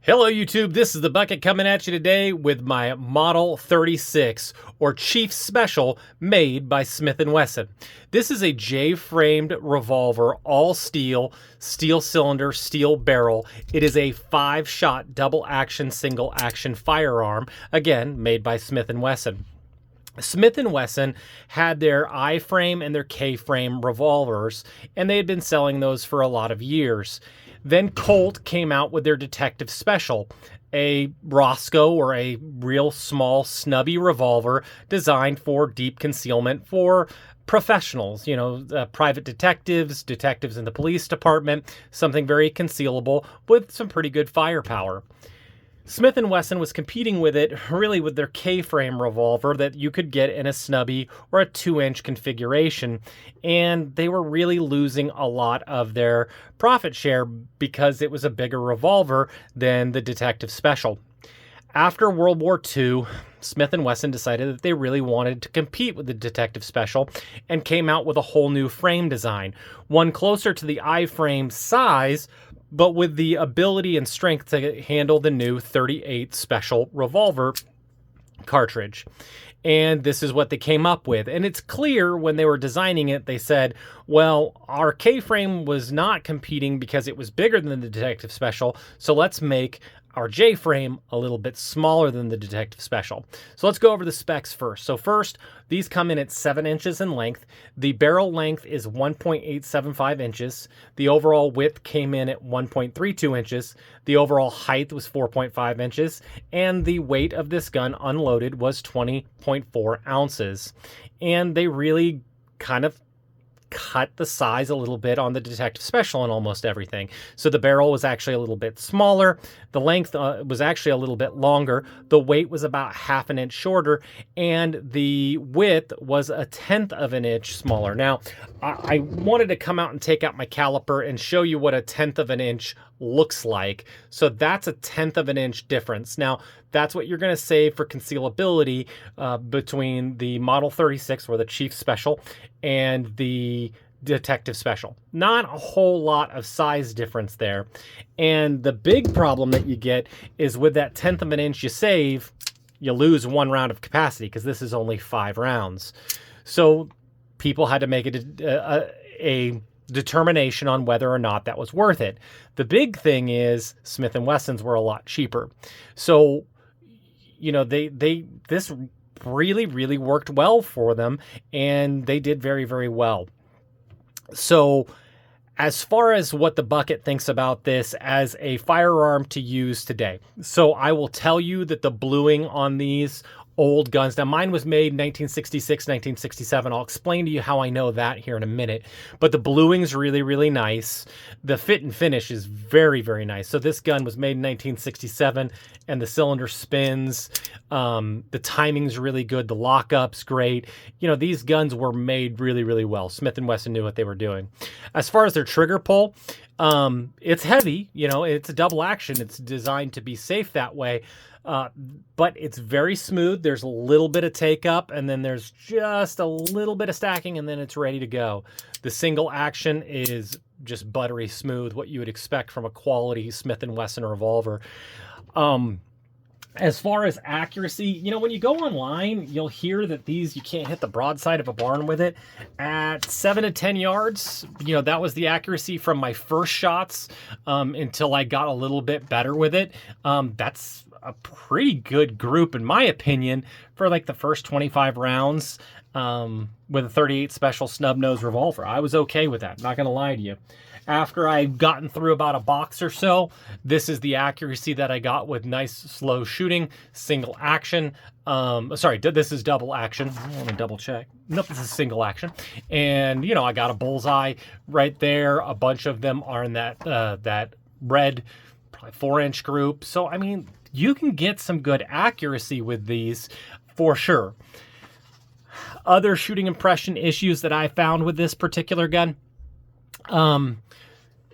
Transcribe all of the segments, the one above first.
Hello YouTube, this is the Bucket coming at you today with my Model 36 or Chief Special made by Smith & Wesson. This is a J-framed revolver, all steel, steel cylinder, steel barrel. It is a 5-shot double action, single action firearm, again made by Smith & Wesson. Smith & Wesson had their I-frame and their K-frame revolvers, and they had been selling those for a lot of years. Then Colt came out with their Detective Special, a Roscoe or a real small snubby revolver designed for deep concealment for professionals, private detectives in the police department, something very concealable with some pretty good firepower. Smith & Wesson was competing with it really with their K-frame revolver that you could get in a snubby or a 2-inch configuration, and they were really losing a lot of their profit share because it was a bigger revolver than the Detective Special. After World War II, Smith & Wesson decided that they really wanted to compete with the Detective Special and came out with a whole new frame design, one closer to the I-frame size, but with the ability and strength to handle the new .38 Special revolver cartridge. And this is what they came up with. And it's clear when they were designing it, they said, well, our K-frame was not competing because it was bigger than the Detective Special, so let's make our J-frame a little bit smaller than the Detective Special. So let's go over the specs first. So first, these come in at 7 inches in length. The barrel length is 1.875 inches. The overall width came in at 1.32 inches. The overall height was 4.5 inches. And the weight of this gun unloaded was 20.4 ounces. And they really kind of cut the size a little bit on the Detective Special and almost everything. So the barrel was actually a little bit smaller. The length was actually a little bit longer. The weight was about ½ an inch shorter, and the width was 1/10 of an inch smaller. Now, I wanted to come out and take out my caliper and show you what 1/10 of an inch looks like. So that's 1/10 of an inch difference. Now, that's what you're going to save for concealability between the Model 36 or the Chief Special and the Detective Special. Not a whole lot of size difference there. And the big problem that you get is with that 1/10 of an inch you save, you lose 1 round of capacity because this is only 5 rounds. So people had to make a determination on whether or not that was worth it. The big thing is Smith & Wesson's were a lot cheaper. So, this really worked well for them, and they did very, very well. So as far as what the Bucket thinks about this as a firearm to use today. So I will tell you that the bluing on these old guns, now mine was made in 1966, 1967. I'll explain to you how I know that here in a minute. But the bluing's really, really nice. The fit and finish is very, very nice. So this gun was made in 1967, and the cylinder spins. The timing's really good. The lockup's great. These guns were made really, really well. Smith & Wesson knew what they were doing. As far as their trigger pull, it's heavy. It's a double action. It's designed to be safe that way. But it's very smooth. There's a little bit of take up, and then there's just a little bit of stacking, and then it's ready to go. The single action is just buttery smooth, what you would expect from a quality Smith & Wesson revolver. As far as accuracy, when you go online, you'll hear that you can't hit the broadside of a barn with it. At 7 to 10 yards, that was the accuracy from my first shots until I got a little bit better with it. That's a pretty good group, in my opinion, for like the first 25 rounds with a .38 Special snub nose revolver. I was okay with that, not going to lie to you. After I've gotten through about a box or so, this is the accuracy that I got with nice slow shooting, single action. Sorry, this is double action. I want to double check. Nope, this is single action. And, I got a bullseye right there. A bunch of them are in that red, probably 4-inch group. So, you can get some good accuracy with these for sure. Other shooting impression issues that I found with this particular gun.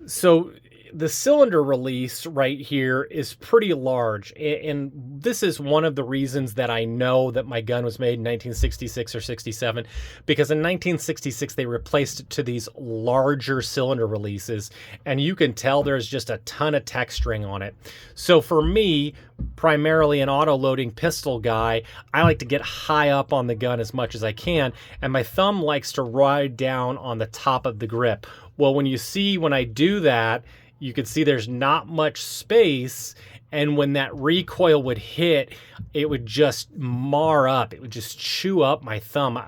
So the cylinder release right here is pretty large. And this is one of the reasons that I know that my gun was made in 1966 or 67, because in 1966, they replaced it to these larger cylinder releases. And you can tell there's just a ton of texturing on it. So for me, primarily an auto-loading pistol guy, I like to get high up on the gun as much as I can, and my thumb likes to ride down on the top of the grip. Well, when I do that, you can see there's not much space, and when that recoil would hit, it would just mar up. It would just chew up my thumb.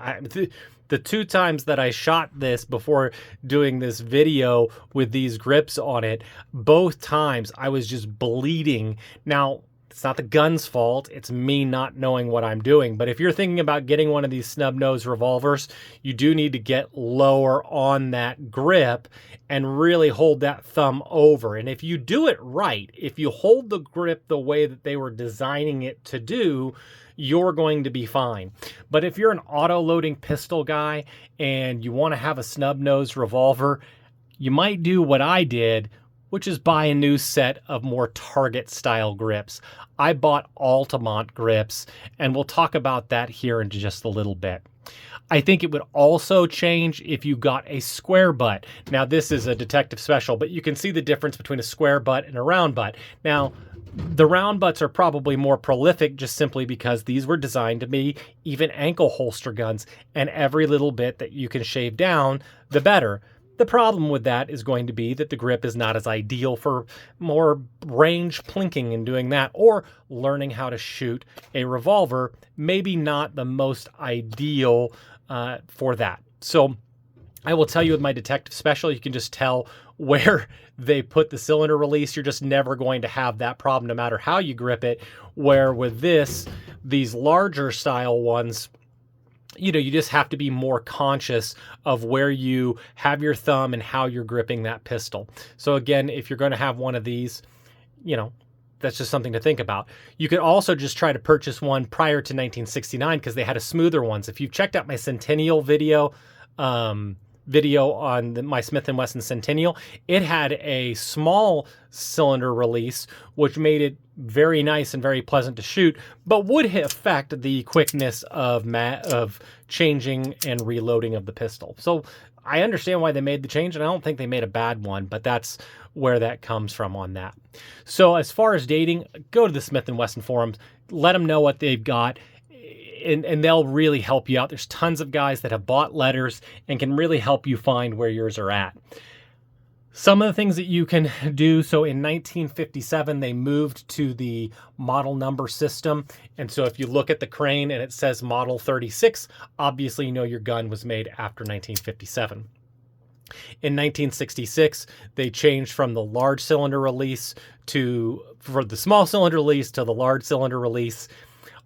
The 2 times that I shot this before doing this video with these grips on it, both times I was just bleeding. Now, it's not the gun's fault. It's me not knowing what I'm doing. But if you're thinking about getting one of these snub-nose revolvers, you do need to get lower on that grip and really hold that thumb over. And if you do it right, if you hold the grip the way that they were designing it to do, you're going to be fine. But if you're an auto-loading pistol guy and you want to have a snub-nose revolver, you might do what I did, which is buy a new set of more target style grips. I bought Altamont grips, and we'll talk about that here in just a little bit. I think it would also change if you got a square butt. Now, this is a detective special, but you can see the difference between a square butt and a round butt. Now, the round butts are probably more prolific just simply because these were designed to be even ankle holster guns, and every little bit that you can shave down, the better. The problem with that is going to be that the grip is not as ideal for more range plinking and doing that, or learning how to shoot a revolver, maybe not the most ideal for that. So I will tell you with my detective special, you can just tell where they put the cylinder release. You're just never going to have that problem no matter how you grip it, where with these larger style ones, you just have to be more conscious of where you have your thumb and how you're gripping that pistol. So again, if you're going to have one of these, that's just something to think about. You could also just try to purchase one prior to 1969 because they had a smoother ones. If you've checked out my Centennial video on my Smith & Wesson Centennial, it had a small cylinder release, which made it very nice and very pleasant to shoot, but would affect the quickness of changing and reloading of the pistol. So I understand why they made the change, and I don't think they made a bad one, but that's where that comes from on that. So as far as dating, go to the Smith & Wesson forums, let them know what they've got, and they'll really help you out. There's tons of guys that have bought letters and can really help you find where yours are at. Some of the things that you can do, so in 1957, they moved to the model number system. And so if you look at the crane and it says model 36, obviously you know your gun was made after 1957. In 1966, they changed from the large cylinder release for the small cylinder release to the large cylinder release.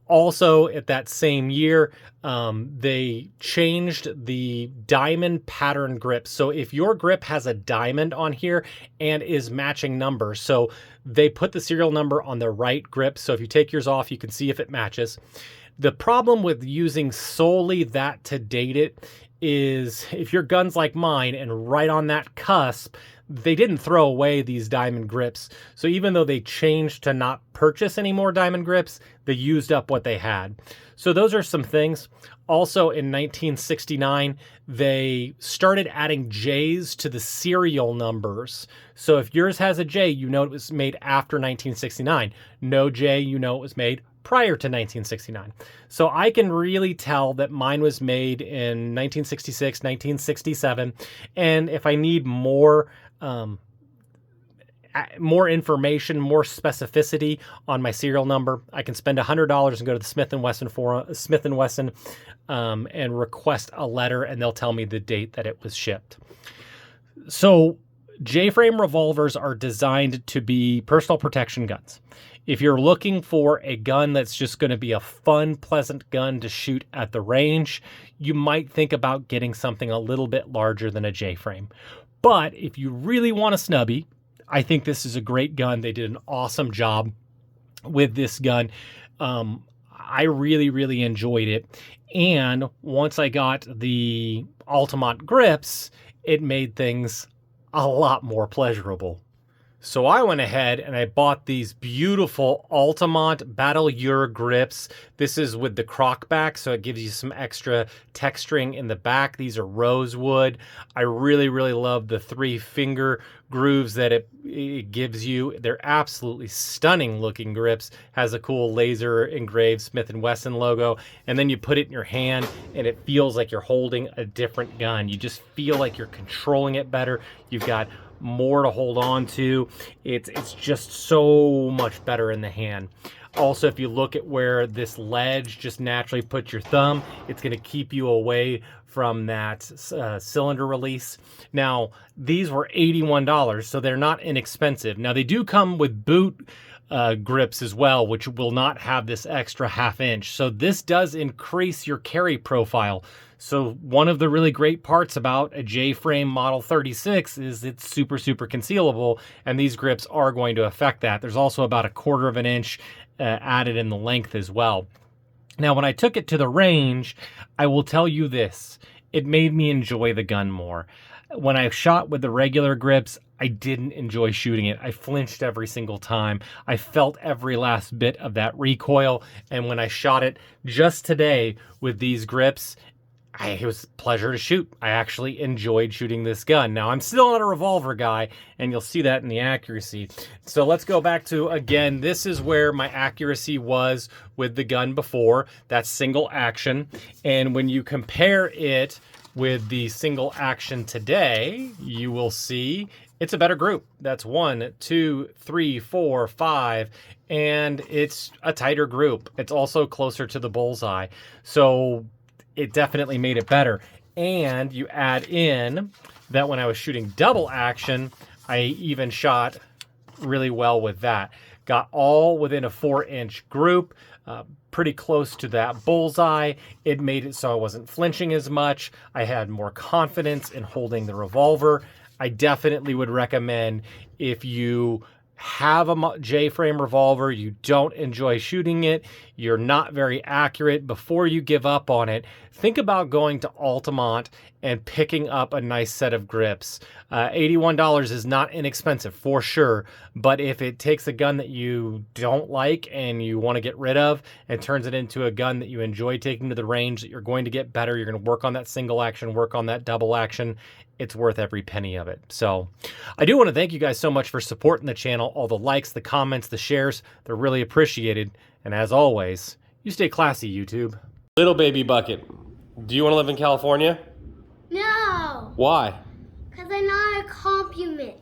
Also, at that same year, they changed the diamond pattern grip. So if your grip has a diamond on here and is matching numbers, so they put the serial number on the right grip. So if you take yours off, you can see if it matches. The problem with using solely that to date it is if your gun's like mine and right on that cusp, they didn't throw away these diamond grips. So even though they changed to not purchase any more diamond grips, they used up what they had. So those are some things. Also in 1969, they started adding J's to the serial numbers. So if yours has a J, you know it was made after 1969. No J, you know it was made prior to 1969. So I can really tell that mine was made in 1966, 1967. And if I need more information, more specificity on my serial number, I can spend $100 and go to the Smith & Wesson forum, and request a letter, and they'll tell me the date that it was shipped. So J-frame revolvers are designed to be personal protection guns. If you're looking for a gun that's just going to be a fun, pleasant gun to shoot at the range, you might think about getting something a little bit larger than a J-frame. But if you really want a snubby, I think this is a great gun. They did an awesome job with this gun. I really, really enjoyed it. And once I got the Altamont grips, it made things a lot more pleasurable. So I went ahead and I bought these beautiful Altamont Bateleur grips. This is with the croc back, so it gives you some extra texturing in the back. These are rosewood. I really, really love the 3-finger grooves that it gives you. They're absolutely stunning looking grips. Has a cool laser engraved Smith & Wesson logo. And then you put it in your hand and it feels like you're holding a different gun. You just feel like you're controlling it better. You've got more to hold on to. It's just so much better in the hand. Also, if you look at where this ledge just naturally puts your thumb, it's going to keep you away from that cylinder release. Now, these were $81, so they're not inexpensive. Now, they do come with boot grips as well, which will not have this extra 1/2 inch. So this does increase your carry profile. So one of the really great parts about a J-frame Model 36 is it's super, super concealable, and these grips are going to affect that. There's also about 1/4 inch added in the length as well. Now, when I took it to the range, I will tell you this, it made me enjoy the gun more. When I shot with the regular grips, I didn't enjoy shooting it. I flinched every single time. I felt every last bit of that recoil. And when I shot it just today with these grips, it was a pleasure to shoot. I actually enjoyed shooting this gun. Now, I'm still not a revolver guy, and you'll see that in the accuracy. So let's go back to, again, this is where my accuracy was with the gun before. That's single action. And when you compare it with the single action today, you will see it's a better group. That's 1, 2, 3, 4, 5, and it's a tighter group. It's also closer to the bullseye. So it definitely made it better. And you add in that when I was shooting double action, I even shot really well with that. Got all within a 4-inch group, pretty close to that bullseye. It made it so I wasn't flinching as much. I had more confidence in holding the revolver. I definitely would recommend, if you have a J-frame revolver, you don't enjoy shooting it, you're not very accurate, before you give up on it, think about going to Altamont and picking up a nice set of grips. $81 is not inexpensive for sure, but if it takes a gun that you don't like and you want to get rid of and turns it into a gun that you enjoy taking to the range, that you're going to get better, you're going to work on that single action, work on that double action, it's worth every penny of it. So I do want to thank you guys so much for supporting the channel. All the likes, the comments, the shares, they're really appreciated. And as always, you stay classy, YouTube. Little baby bucket, do you want to live in California? No. Why? Because I'm not a compliment.